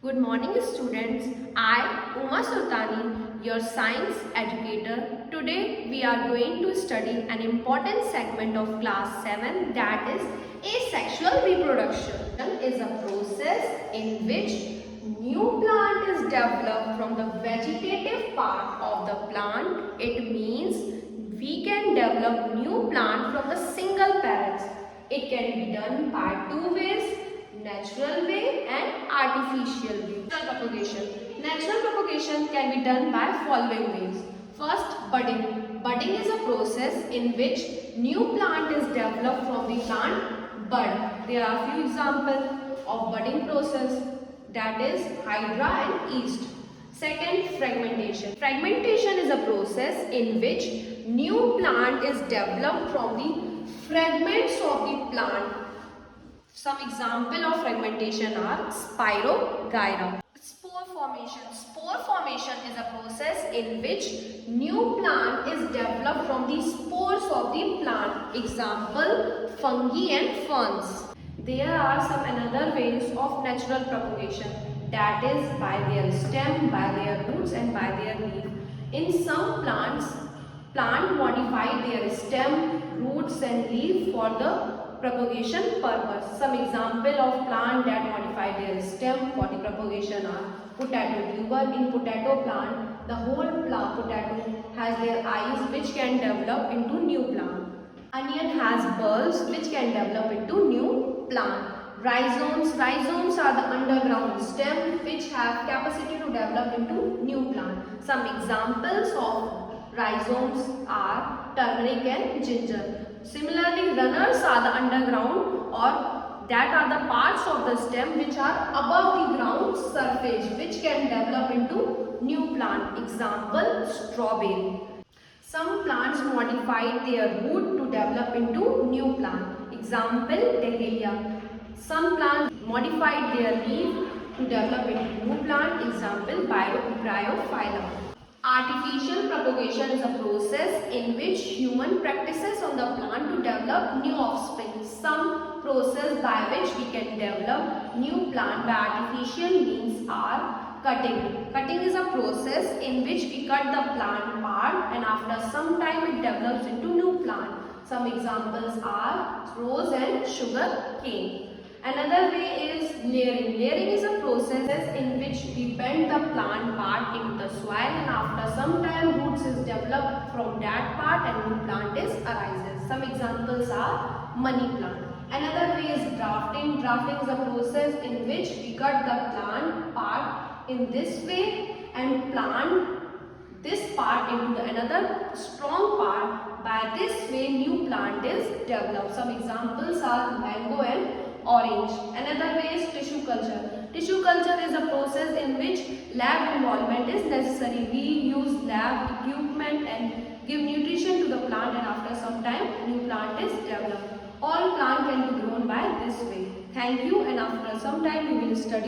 Good morning students. I, Uma Sultani, your science educator. Today we are going to study an important segment of class 7, that is asexual reproduction. Is a process in which new plant is developed from the vegetative part of the plant. It means we can develop new plant from the single parents. It can be done by two ways: natural way and artificial way. Natural propagation. Natural propagation can be done by following ways. First, budding. Budding is a process in which new plant is developed from the plant bud. There are few examples of budding process, that is hydra and yeast. Second, fragmentation. Fragmentation is a process in which new plant is developed from the fragments of the plant. Some example of fragmentation are Spirogyra. Spore formation. Spore formation is a process in which new plant is developed from the spores of the plant. Example, fungi and ferns. There are some another ways of natural propagation, that is by their stem, by their roots and by their leaf. In some plants, plant modify their stem, roots and leaf for the propagation purpose. Some example of plant that modify their stem for the propagation are potato tuber. In potato plant, the whole potato has their eyes which can develop into new plant. Onion has bulbs which can develop into new plant. Rhizomes. Rhizomes are the underground stem which have capacity to develop into new plant. Some examples of rhizomes are turmeric and ginger. Similarly, runners are the underground, or that are the parts of the stem which are above the ground surface which can develop into new plant. Example, strawberry. Some plants modify their root to develop into new plant. Example, Dahlia. Some plants modify their leaf to develop into new plant. Example, Bryophylla. Artificial propagation is a process in which human practices on the plant to develop new offspring. Some process by which we can develop new plant by artificial means are cutting. Cutting is a process in which we cut the plant part and after some time it develops into new plant. Some examples are rose and sugar cane. Another way is layering. Layering is a process in which we bend the plant part into the soil and after some time roots is developed from that part and new plant is arises. Some examples are money plant. Another way is grafting. Grafting is a process in which we cut the plant part in this way and plant this part into another strong part. By this way new plant is developed. Some examples are mango and orange. Another way is tissue culture. Tissue culture is a process in which lab involvement is necessary. We use lab equipment and give nutrition to the plant and after some time new plant is developed. All plant can be grown by this way. Thank you, and after some time we will study